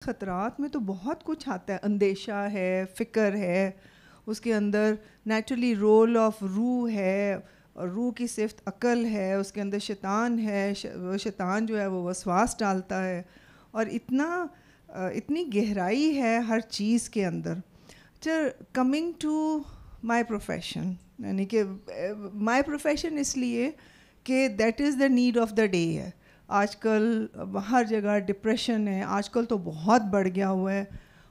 خطرات میں تو بہت کچھ آتا ہے، اندیشہ ہے، فکر ہے، اس کے اندر نیچرلی رول آف روح ہے، اور روح کی صفت عقل ہے، اس کے اندر شیطان ہے، وہ شیطان جو ہے وہ وسواس ڈالتا ہے، اور اتنی گہرائی ہے ہر چیز کے اندر. کمنگ ٹو مائی پروفیشن، یعنی کہ مائی پروفیشن اس لیے کہ that is the need of the day ہے. آج کل ہر جگہ ڈپریشن ہے، آج کل تو بہت بڑھ گیا ہوا ہے،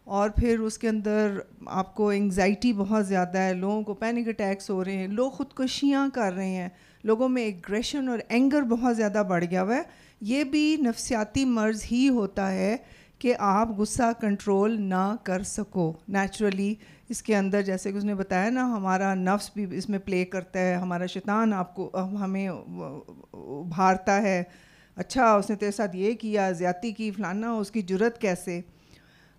اور پھر اس کے اندر آپ کو انگزائٹی بہت زیادہ ہے، لوگوں کو پینک اٹیکس ہو رہے ہیں، لوگ خودکشیاں کر رہے ہیں، لوگوں میں ایگریشن اور اینگر بہت زیادہ بڑھ گیا ہوا ہے. یہ بھی نفسیاتی مرض ہی ہوتا ہے کہ آپ غصہ کنٹرول نہ کر سکو نیچرلی. اس کے اندر جیسے کہ اس نے بتایا نا، ہمارا نفس بھی اس میں پلے کرتا ہے، ہمارا شیطان آپ کو ہمیں ابھارتا ہے، اچھا اس نے تیرے ساتھ یہ کیا، زیادتی کی، فلانا، اس کی جرت کیسے.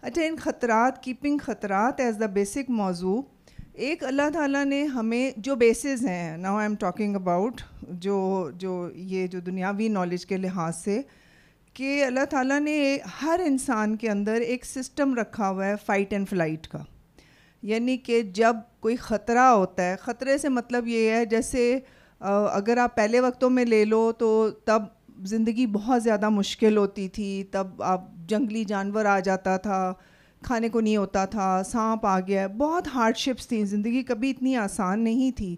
اچھا، ان خطرات، کیپنگ خطرات ایز دا بیسک موضوع، ایک اللہ تعالیٰ نے ہمیں جو بیسز ہیں، now I am talking about جو دنیاوی نالج کے لحاظ سے، کہ اللہ تعالیٰ نے ہر انسان کے اندر ایک سسٹم رکھا ہوا ہے فائٹ اینڈ فلائٹ کا. یعنی کہ جب کوئی خطرہ ہوتا ہے، خطرے سے مطلب یہ ہے جیسے اگر آپ پہلے وقتوں میں لے لو تو تب زندگی بہت زیادہ مشکل ہوتی تھی، تب آپ جنگلی جانور آ جاتا تھا، کھانے کو نہیں ہوتا تھا، سانپ آ گیا، بہت ہارڈ شپس تھیں، زندگی کبھی اتنی آسان نہیں تھی.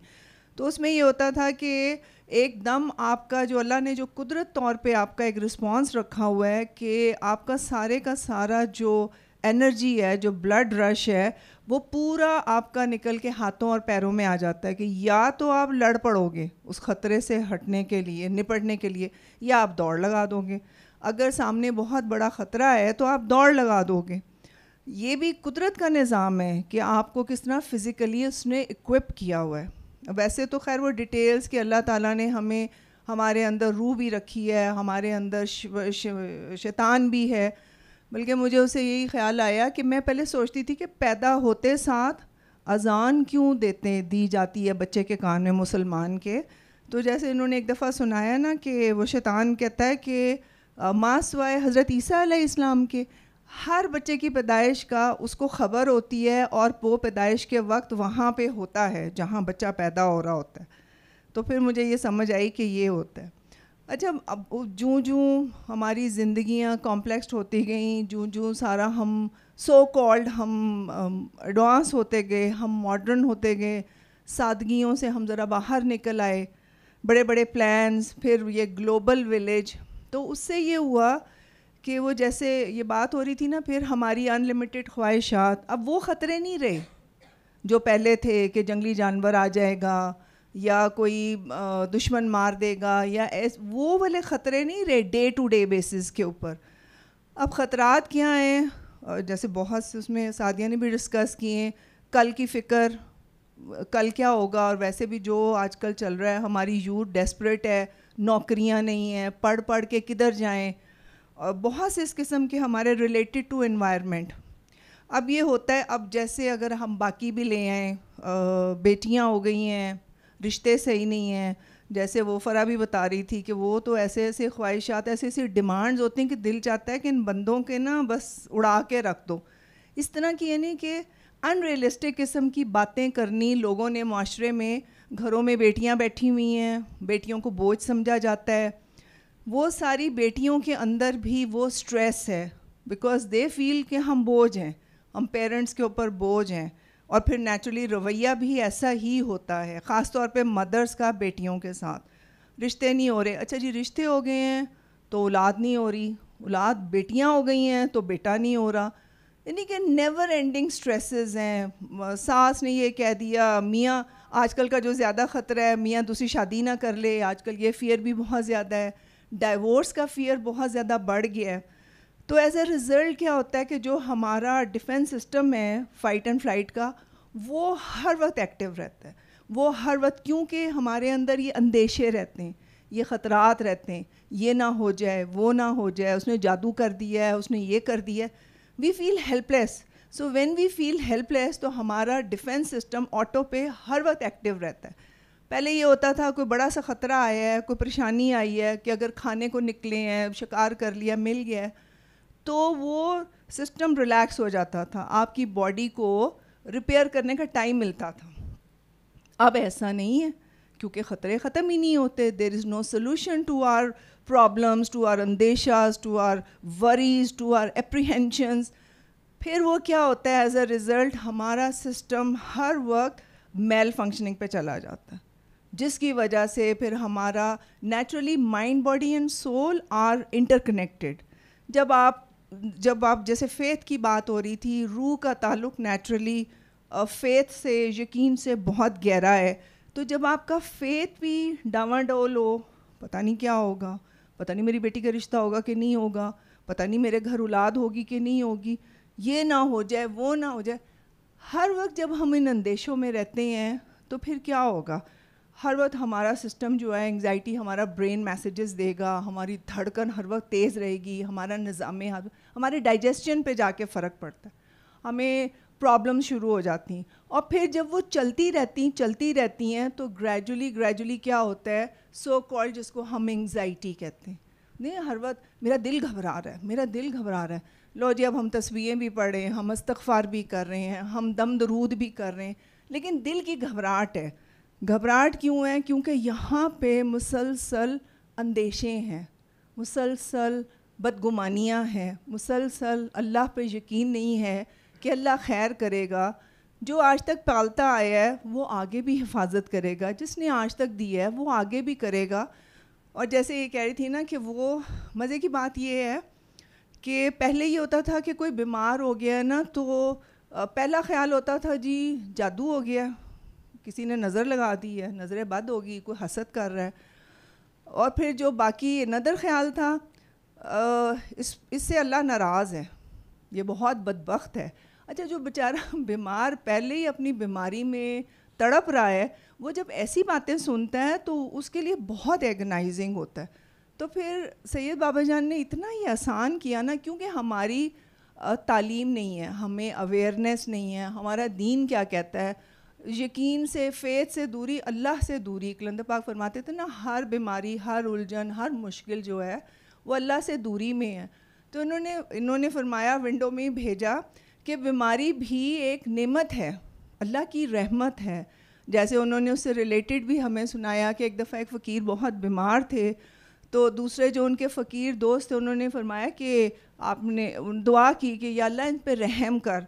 تو اس میں یہ ہوتا تھا کہ ایک دم آپ کا جو اللہ نے جو قدرت طور پہ آپ کا ایک رسپانس رکھا ہوا ہے کہ آپ کا سارے کا سارا جو انرجی ہے، جو بلڈ رش ہے، وہ پورا آپ کا نکل کے ہاتھوں اور پیروں میں آ جاتا ہے کہ یا تو آپ لڑ پڑو گے اس خطرے سے ہٹنے کے لیے، نپٹنے کے لیے، یا آپ دوڑ لگا دو گے. اگر سامنے بہت بڑا خطرہ ہے تو آپ دوڑ لگا دو گے. یہ بھی قدرت کا نظام ہے کہ آپ کو کس طرح فزیکلی اس نے اکوپ کیا ہوا ہے. ویسے تو خیر وہ ڈیٹیلز کہ اللہ تعالیٰ نے ہمیں، ہمارے اندر روح بھی رکھی ہے، ہمارے اندر شیطان بھی ہے. بلکہ مجھے اسے یہی خیال آیا کہ میں پہلے سوچتی تھی کہ پیدا ہوتے ساتھ اذان کیوں دی جاتی ہے بچے کے کان میں مسلمان کے. تو جیسے انہوں نے ایک دفعہ سنایا نا کہ وہ شیطان کہتا ہے کہ ماں سوائے حضرت عیسیٰ علیہ السلام کے ہر بچے کی پیدائش کا اس کو خبر ہوتی ہے، اور وہ پیدائش کے وقت وہاں پہ ہوتا ہے جہاں بچہ پیدا ہو رہا ہوتا ہے. تو پھر مجھے یہ سمجھ آئی کہ یہ ہوتا ہے. اچھا، اب جوں ہماری زندگیاں کمپلیکس ہوتی گئیں، جوں سارا ہم سو کالڈ ہم ایڈوانس ہوتے گئے، ہم ماڈرن ہوتے گئے، سادگیوں سے ہم ذرا باہر نکل آئے، بڑے بڑے پلانز، پھر یہ گلوبل ولیج. تو اس سے یہ ہوا کہ وہ جیسے یہ بات ہو رہی تھی نا، پھر ہماری انلمیٹڈ خواہشات، اب وہ خطرے نہیں رہے جو پہلے تھے کہ جنگلی جانور آ جائے گا یا کوئی دشمن مار دے گا، یا وہ والے خطرے نہیں رہے ڈے ٹو ڈے بیسس کے اوپر. اب خطرات کیا ہیں؟ جیسے بہت سے اس میں سعدیہ نے بھی ڈسکس کیے ہیں، کل کی فکر، کل کیا ہوگا. اور ویسے بھی جو آج کل چل رہا ہے، ہماری یوتھ ڈیسپریٹ ہے، نوکریاں نہیں ہیں، پڑھ کے کدھر جائیں، اور بہت سے اس قسم کے ہمارے ریلیٹڈ ٹو انوائرمنٹ. اب یہ ہوتا ہے، اب جیسے اگر ہم باقی بھی لے آئیں، بیٹیاں ہو گئی ہیں، رشتے صحیح نہیں ہیں، جیسے وہ فرا بھی بتا رہی تھی کہ وہ تو ایسے ایسے خواہشات، ایسے ایسے ڈیمانڈز ہوتی ہیں کہ دل چاہتا ہے کہ ان بندوں کے نا بس اڑا کے رکھ دو. اس طرح کی یعنی کہ ان ریئلسٹک قسم کی باتیں کرنی. لوگوں نے معاشرے میں، گھروں میں بیٹیاں بیٹھی ہوئی ہیں، بیٹیوں کو بوجھ سمجھا جاتا ہے. وہ ساری بیٹیوں کے اندر بھی وہ سٹریس ہے، بیکاز دے فیل کہ ہم بوجھ ہیں، ہم پیرنٹس کے اوپر بوجھ ہیں. اور پھر نیچرلی رویہ بھی ایسا ہی ہوتا ہے، خاص طور پہ مدرس کا بیٹیوں کے ساتھ. رشتے نہیں ہو رہے، اچھا جی رشتے ہو گئے ہیں تو اولاد نہیں ہو رہی، اولاد بیٹیاں ہو گئی ہیں تو بیٹا نہیں ہو رہا. یعنی کہ نیور اینڈنگ سٹریسز ہیں. ساس نے یہ کہہ دیا، میاں آج کل کا جو زیادہ خطرہ ہے، میاں دوسری شادی نہ کر لے، آج کل یہ فیئر بھی بہت زیادہ ہے، ڈائیورس کا فیئر بہت زیادہ بڑھ گیا ہے. تو ایز اے رزلٹ کیا ہوتا ہے کہ جو ہمارا ڈیفنس سسٹم ہے فائٹ اینڈ فلائٹ کا، وہ ہر وقت ایکٹیو رہتا ہے. وہ ہر وقت، کیونکہ ہمارے اندر یہ اندیشے رہتے ہیں، یہ خطرات رہتے ہیں، یہ نہ ہو جائے، وہ نہ ہو جائے، اس نے جادو کر دیا ہے، اس نے یہ کر دیا ہے. We feel helpless. So when we feel helpless تو ہمارا ڈیفنس سسٹم آٹو پہ ہر وقت ایکٹیو رہتا ہے. پہلے یہ ہوتا تھا کوئی بڑا سا خطرہ آیا ہے، کوئی پریشانی آئی ہے کہ اگر کھانے کو نکلے ہیں، شکار کر لیا، مل گیا ہے، تو وہ سسٹم ریلیکس ہو جاتا تھا, آپ کی باڈی کو ریپیئر کرنے کا ٹائم ملتا تھا. اب ایسا نہیں ہے, کیونکہ خطرے ختم ہی نہیں ہوتے. There is no solution to our problems, to our اندیشاز, to our worries, to our apprehensions. پھر وہ کیا ہوتا ہے, ایز اے ریزلٹ ہمارا سسٹم ہر وقت میل فنکشننگ پہ چلا جاتا ہے, جس کی وجہ سے پھر ہمارا naturally mind, body and soul are interconnected. جب آپ جیسے فیتھ کی بات ہو رہی تھی, روح کا تعلق نیچرلی فیتھ سے, یقین سے بہت گہرا ہے. تو جب آپ کا فیتھ بھی ڈاواڈول ہو, پتہ نہیں کیا ہوگا, پتہ نہیں میری بیٹی کا رشتہ ہوگا کہ نہیں ہوگا, پتہ نہیں میرے گھر اولاد ہوگی کہ نہیں ہوگی, یہ نہ ہو جائے, وہ نہ ہو جائے. ہر وقت جب ہم ان اندیشوں میں رہتے ہیں تو پھر کیا ہوگا, ہر وقت ہمارا سسٹم جو ہے انگزائٹی, ہمارا برین میسیجز دے گا, ہماری دھڑکن ہر وقت تیز رہے گی, ہمارا نظام, ہمارے ڈائجیسشن پہ جا کے فرق پڑتا ہے, ہمیں پرابلم شروع ہو جاتی ہیں. اور پھر جب وہ چلتی رہتی ہیں تو گریجولی کیا ہوتا ہے, سو کالڈ, جس کو ہم انگزائٹی کہتے ہیں. نہیں, ہر وقت میرا دل گھبرا رہا ہے. لو جی, اب ہم تسبیحیں بھی پڑھ رہے ہیں, ہم استغفار بھی کر رہے ہیں, ہم دم درود بھی کر رہے ہیں, لیکن دل کی گھبراہٹ ہے. گھبراہٹ کیوں ہے؟ کیونکہ یہاں پہ مسلسل اندیشے ہیں, مسلسل بدگمانیاں ہیں, مسلسل اللہ پہ یقین نہیں ہے کہ اللہ خیر کرے گا. جو آج تک پالتا آیا ہے وہ آگے بھی حفاظت کرے گا, جس نے آج تک دیا ہے وہ آگے بھی کرے گا. اور جیسے یہ کہہ رہی تھی نا کہ وہ مزے کی بات یہ ہے کہ پہلے یہ ہوتا تھا کہ کوئی بیمار ہو گیا نا تو پہلا خیال ہوتا تھا جی جادو ہو گیا, کسی نے نظر لگا دی ہے, نظر بد ہوگی, کوئی حسد کر رہا ہے. اور پھر جو باقی ندر خیال تھا, اس سے اللہ ناراض ہے, یہ بہت بدبخت ہے. اچھا, جو بیچارہ بیمار پہلے ہی اپنی بیماری میں تڑپ رہا ہے, وہ جب ایسی باتیں سنتا ہے تو اس کے لیے بہت ایگنائزنگ ہوتا ہے. تو پھر سید بابا جان نے اتنا ہی آسان کیا نا, کیونکہ ہماری تعلیم نہیں ہے, ہمیں اویئرنیس نہیں ہے, ہمارا دین کیا کہتا ہے, یقین سے, فیتھ سے دوری, اللہ سے دوری. کلندر پاک فرماتے تھے نا, ہر بیماری, ہر الجھن, ہر مشکل جو ہے وہ اللہ سے دوری میں ہے. تو انہوں نے فرمایا, ونڈو میں بھیجا کہ بیماری بھی ایک نعمت ہے, اللہ کی رحمت ہے. جیسے انہوں نے اس سے ریلیٹڈ بھی ہمیں سنایا کہ ایک دفعہ ایک فقیر بہت بیمار تھے, تو دوسرے جو ان کے فقیر دوست تھے انہوں نے فرمایا کہ آپ نے دعا کی کہ یا اللہ ان پہ رحم کر.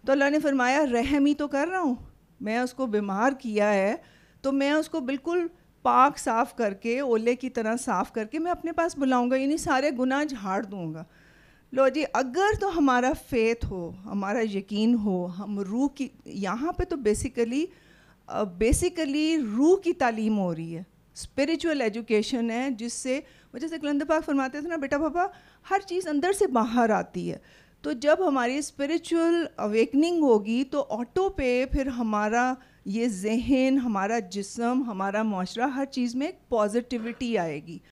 تو اللہ نے فرمایا, رحم ہی تو کر رہا ہوں, میں اس کو بیمار کیا ہے تو میں اس کو بالکل پاک صاف کر کے, اولے کی طرح صاف کر کے میں اپنے پاس بلاؤں گا, یعنی سارے گناہ جھاڑ دوں گا. لو جی, اگر تو ہمارا فیتھ ہو, ہمارا یقین ہو, ہم روح کی, یہاں پہ تو بیسیکلی روح کی تعلیم ہو رہی ہے, اسپریچول ایجوکیشن ہے, جس سے جیسے کلندر پاک فرماتے تھے نا, بیٹا پاپا ہر چیز اندر سے باہر آتی ہے. تو جب ہماری اسپریچول اویکننگ ہوگی تو آٹو پہ پھر ہمارا یہ ذہن, ہمارا جسم, ہمارا معاشرہ, ہر چیز میں ایک پازیٹیوٹی آئے گی.